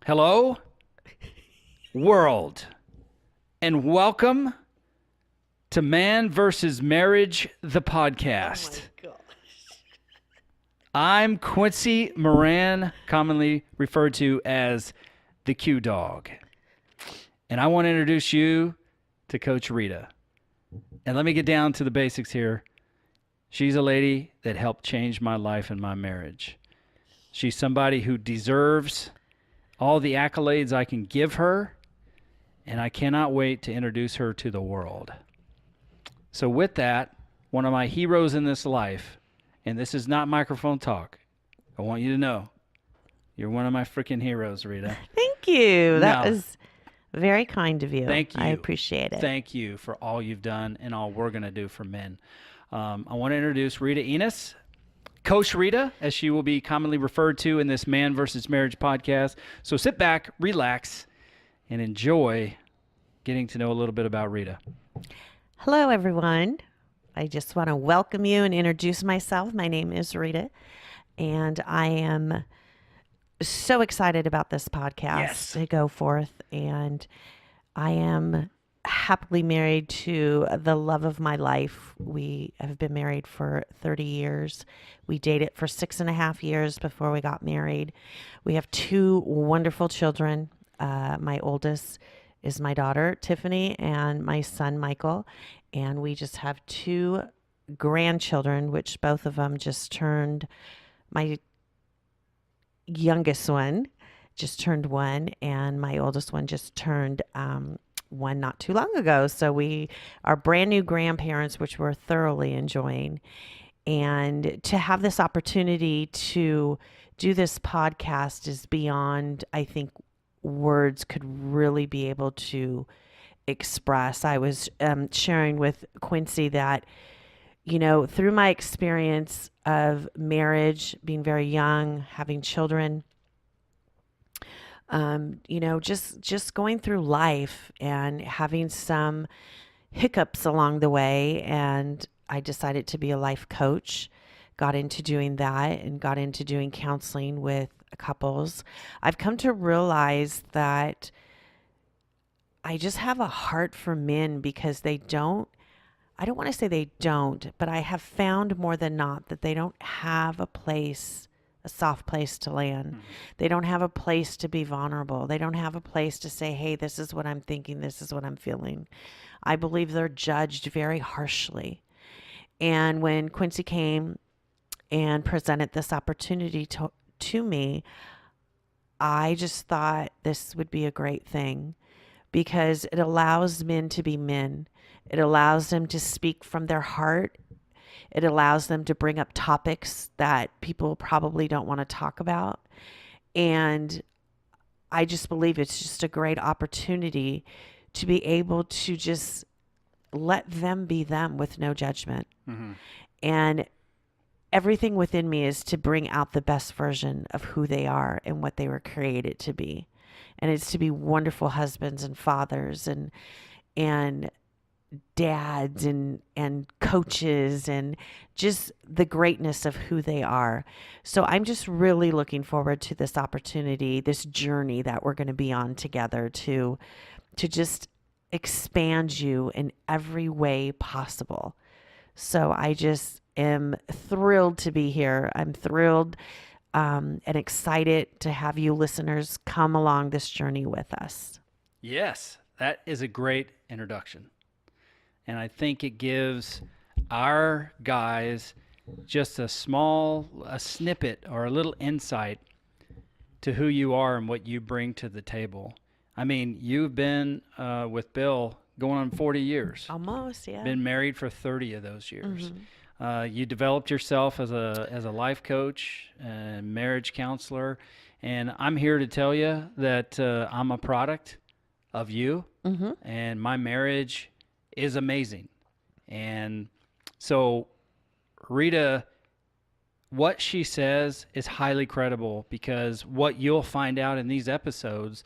Hello, world, and welcome to Man vs. Marriage, the podcast. Oh my gosh. I'm Quincy Moran, commonly referred to as the Q Dog. And I want to introduce you to Coach Rita. And let me get down to the basics here. She's a lady that helped change my life and my marriage. She's somebody who deserves all the accolades I can give her, and I cannot wait to introduce her to the world. So with that, one of my heroes in this life, and this is not microphone talk, I want you to know, you're one of my freaking heroes, Rita. Thank you. That Now- was very kind of you. Thank you. I appreciate it. Thank you for all you've done and all we're going to do for men. I want to introduce Rita Enos, Coach Rita, as she will be commonly referred to in this Man vs. Marriage podcast. So sit back, relax, and enjoy getting to know a little bit about Rita. Hello, everyone. I just want to welcome you and introduce myself. My name is Rita, and I am so excited about this podcast to go forth. And I am happily married to the love of my life. We have been married for 30 years. We dated for 6.5 years before we got married. We have 2 wonderful children. My oldest is my daughter, Tiffany, and my son, Michael. And we just have 2 grandchildren, which both of them just turned. My youngest one just turned 1, and my oldest one just turned 1 not too long ago. So we are brand new grandparents, which we're thoroughly enjoying. And to have this opportunity to do this podcast is beyond, I think, words could really be able to express. I was sharing with Quincy that, you know, through my experience of marriage, being very young, having children, you know, just going through life and having some hiccups along the way. And I decided to be a life coach, got into doing that and got into doing counseling with couples. I've come to realize that I just have a heart for men because I don't want to say they don't, but I have found more than not that they don't have a soft place to land. Mm-hmm. They don't have a place to be vulnerable. They don't have a place to say, hey, this is what I'm thinking. This is what I'm feeling. I believe they're judged very harshly. And when Quincy came and presented this opportunity to me, I just thought this would be a great thing because it allows men to be men. It allows them to speak from their heart. It allows them to bring up topics that people probably don't want to talk about. And I just believe it's just a great opportunity to be able to just let them be them with no judgment. Mm-hmm. And everything within me is to bring out the best version of who they are and what they were created to be. And it's to be wonderful husbands and fathers and dads and coaches and just the greatness of who they are. So I'm just really looking forward to this opportunity, this journey that we're going to be on together to just expand you in every way possible. So I just am thrilled to be here. I'm thrilled and excited to have you listeners come along this journey with us. Yes, that is a great introduction. And I think it gives our guys just a snippet or a little insight to who you are and what you bring to the table. I mean, you've been with Bill going on 40 years. Almost, yeah. Been married for 30 of those years. Mm-hmm. You developed yourself as a life coach and marriage counselor. And I'm here to tell you that I'm a product of you. Mm-hmm. And my marriage is amazing. And so Rita, what she says is highly credible because what you'll find out in these episodes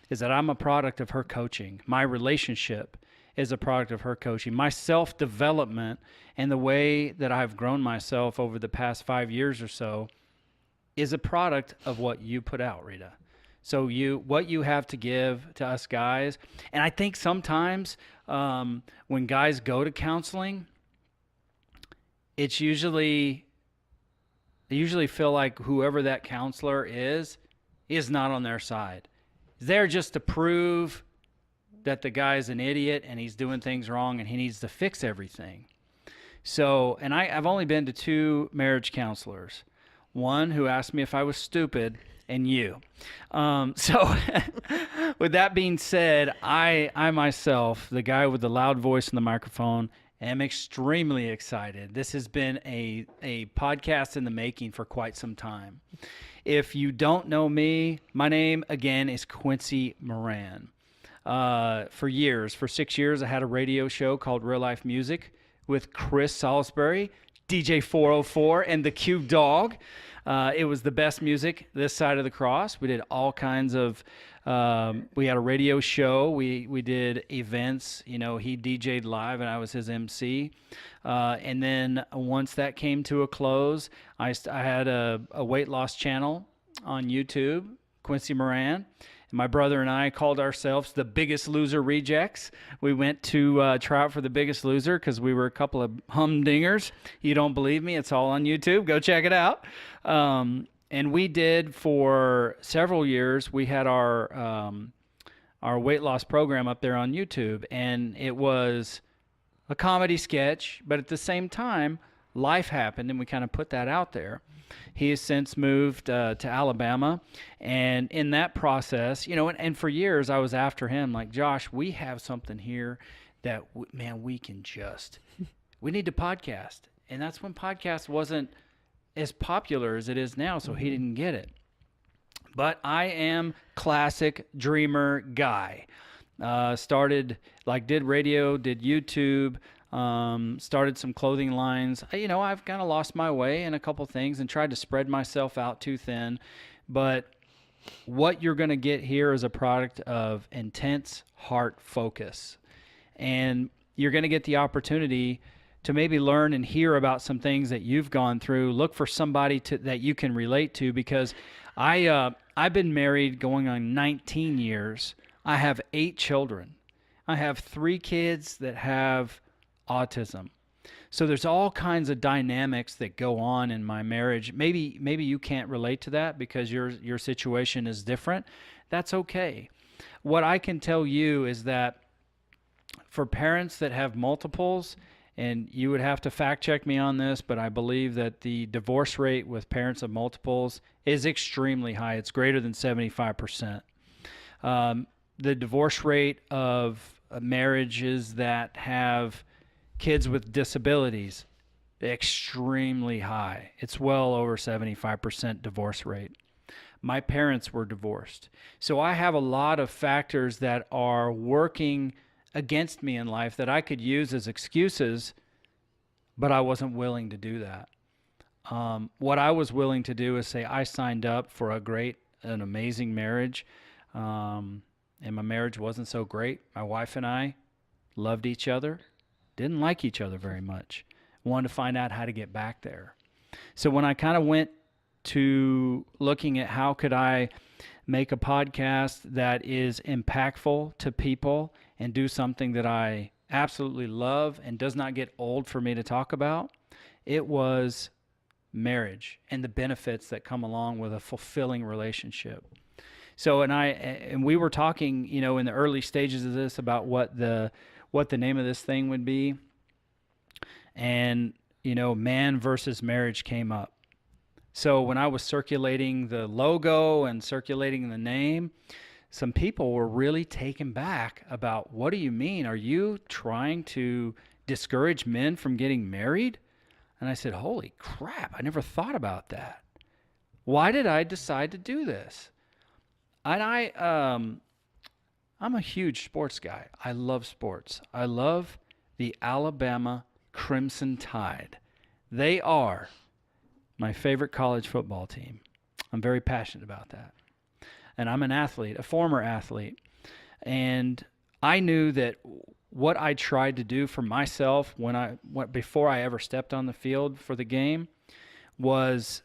is that I'm a product of her coaching. My relationship is a product of her coaching. My self-development and the way that I've grown myself over the past 5 years or so is a product of what you put out, Rita. So what you have to give to us guys, and I think sometimes when guys go to counseling, it's usually they usually feel like whoever that counselor is not on their side. They're just to prove that the guy's an idiot and he's doing things wrong and he needs to fix everything. So, and I've only been to 2 marriage counselors. One who asked me if I was stupid, and you. So with that being said, I myself, the guy with the loud voice in the microphone, am extremely excited. This has been a podcast in the making for quite some time. If you don't know me, my name, again, is Quincy Moran. For 6 years, I had a radio show called Real Life Music with Chris Salisbury, DJ 404, and the Q Dog. It was the best music this side of the cross. We did all kinds of, we had a radio show. We did events. He DJ'd live and I was his MC. And then once that came to a close, I had a weight loss channel on YouTube, Quincy Moran. My brother and I called ourselves the Biggest Loser Rejects. We went to try out for the Biggest Loser because we were a couple of humdingers. You don't believe me? It's all on YouTube. Go check it out. And we did for several years. We had our weight loss program up there on YouTube, and it was a comedy sketch, but at the same time, life happened, and we kind of put that out there. He has since moved to Alabama, and in that process, and for years I was after him, like, Josh, we have something here that, we need to podcast. And that's when podcast wasn't as popular as it is now, so he didn't get it. But I am classic dreamer guy. Did radio, did YouTube, started some clothing lines. I've kind of lost my way in a couple things and tried to spread myself out too thin. But what you're going to get here is a product of intense heart focus. And you're going to get the opportunity to maybe learn and hear about some things that you've gone through. Look for somebody that you can relate to, because I've been married going on 19 years. I have 8 children. I have 3 kids that have autism. So there's all kinds of dynamics that go on in my marriage. Maybe you can't relate to that because your situation is different. That's okay. What I can tell you is that for parents that have multiples, and you would have to fact check me on this, but I believe that the divorce rate with parents of multiples is extremely high. It's greater than 75%. The divorce rate of marriages that have kids with disabilities, extremely high. It's well over 75% divorce rate. My parents were divorced. So I have a lot of factors that are working against me in life that I could use as excuses, but I wasn't willing to do that. What I was willing to do is say I signed up for an amazing marriage, and my marriage wasn't so great. My wife and I loved each other, didn't like each other very much, wanted to find out how to get back there. So when I kind of went to looking at how could I make a podcast that is impactful to people and do something that I absolutely love and does not get old for me to talk about, it was marriage and the benefits that come along with a fulfilling relationship. So, and we were talking, in the early stages of this about what the name of this thing would be. And, man versus marriage came up. So when I was circulating the logo and circulating the name, some people were really taken back about, what do you mean? Are you trying to discourage men from getting married? And I said, holy crap, I never thought about that. Why did I decide to do this? And I'm a huge sports guy. I love sports. I love the Alabama Crimson Tide. They are my favorite college football team. I'm very passionate about that. And I'm an athlete, a former athlete. And I knew that what I tried to do for myself before I ever stepped on the field for the game was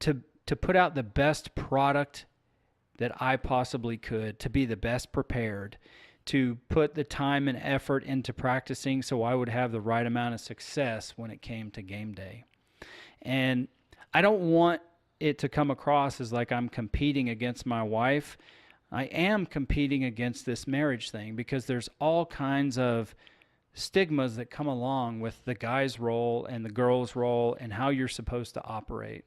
to put out the best product that I possibly could to be the best prepared, to put the time and effort into practicing so I would have the right amount of success when it came to game day. And I don't want it to come across as like I'm competing against my wife. I am competing against this marriage thing because there's all kinds of stigmas that come along with the guy's role and the girl's role and how you're supposed to operate.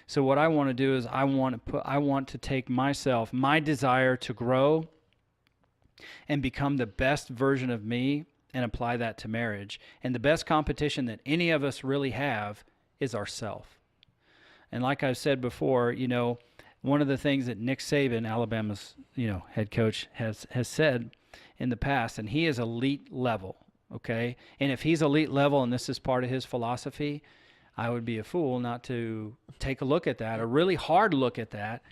So what I want to do is I want to take myself, my desire to grow and become the best version of me and apply that to marriage. And the best competition that any of us really have is ourself. And like I've said before, one of the things that Nick Saban, Alabama's, head coach, has said in the past, and he is elite level, okay? And if he's elite level and this is part of his philosophy, I would be a fool not to take a look at that, a really hard look at that,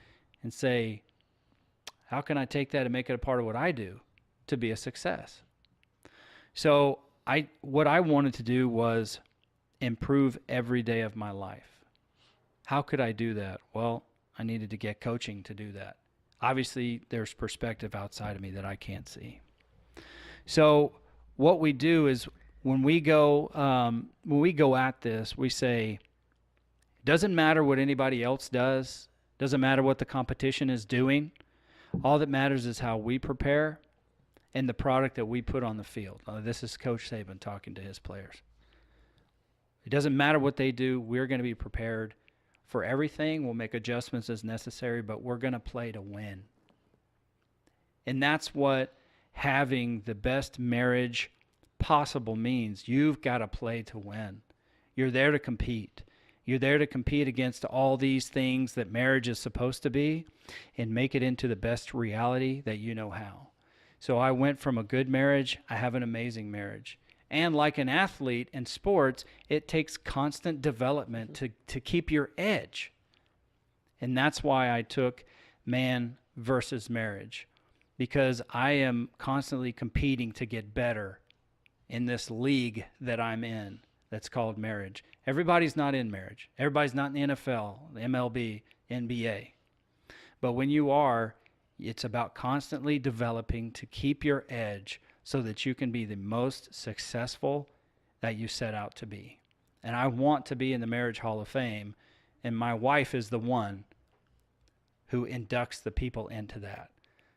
and say, how can I take that and make it a part of what I do to be a success? So what I wanted to do was improve every day of my life. How could I do that? Well, I needed to get coaching to do that. Obviously, there's perspective outside of me that I can't see. So what we do is when we go at this, we say, it doesn't matter what anybody else does. Doesn't matter what the competition is doing. All that matters is how we prepare and the product that we put on the field. This is Coach Saban talking to his players. It doesn't matter what they do. We're going to be prepared for everything. We'll make adjustments as necessary, but we're going to play to win. And that's what having the best marriage possible means. You've got to play to win. You're there to compete. You're there to compete against all these things that marriage is supposed to be and make it into the best reality that you know how. So I went from a good marriage, I have an amazing marriage. And like an athlete in sports, it takes constant development to keep your edge. And that's why I took Man versus Marriage, because I am constantly competing to get better in this league that I'm in that's called marriage. Everybody's not in marriage. Everybody's not in the NFL, the MLB, NBA. But when you are, it's about constantly developing to keep your edge so that you can be the most successful that you set out to be. And I want to be in the Marriage Hall of Fame, and my wife is the one who inducts the people into that.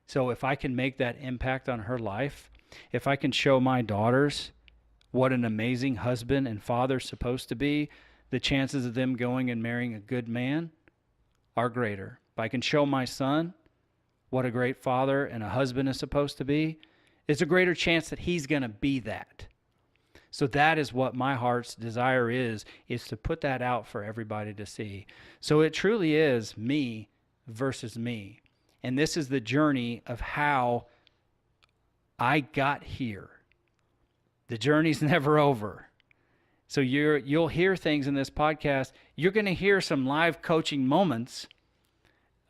So if I can make that impact on her life, if I can show my daughters what an amazing husband and father is supposed to be, the chances of them going and marrying a good man are greater. If I can show my son what a great father and a husband is supposed to be, it's a greater chance that he's going to be that. So that is what my heart's desire is to put that out for everybody to see. So it truly is me versus me. And this is the journey of how I got here. The journey's never over. So you'll hear things in this podcast. You're going to hear some live coaching moments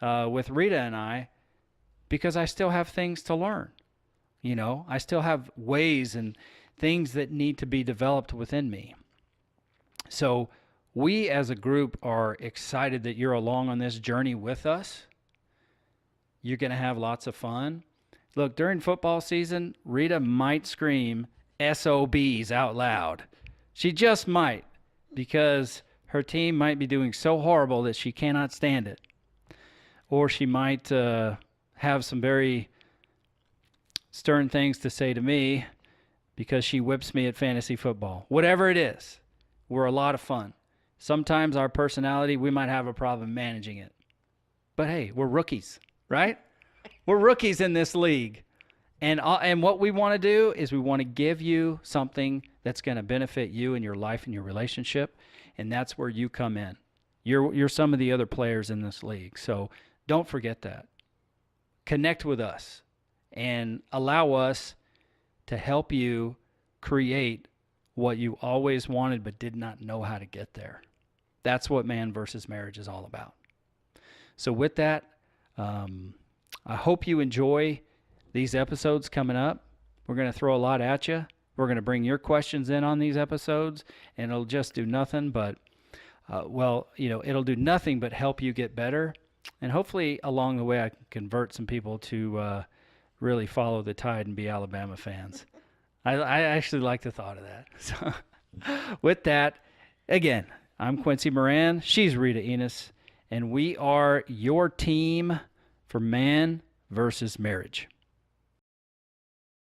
with Rita and I, because I still have things to learn. I still have ways and things that need to be developed within me. So we as a group are excited that you're along on this journey with us. You're going to have lots of fun. Look, during football season, Rita might scream SOBs out loud. She just might, because her team might be doing so horrible that she cannot stand it. Or she might have some very stern things to say to me because she whips me at fantasy football. Whatever it is, we're a lot of fun. Sometimes our personality, we might have a problem managing it. But hey, we're rookies, right? We're rookies in this league. And what we want to do is we want to give you something that's going to benefit you in your life and your relationship, and that's where you come in. You're some of the other players in this league. So don't forget that. Connect with us and allow us to help you create what you always wanted but did not know how to get there. That's what Man versus Marriage is all about. So with that, I hope you enjoy these episodes coming up. We're going to throw a lot at you. We're going to bring your questions in on these episodes, and it'll just do nothing but, it'll do nothing but help you get better And hopefully along the way I can convert some people to really follow the tide and be Alabama fans. I actually like the thought of that. So with that, again, I'm Quincy Moran. She's Rita Enos. And we are your team for Man versus Marriage.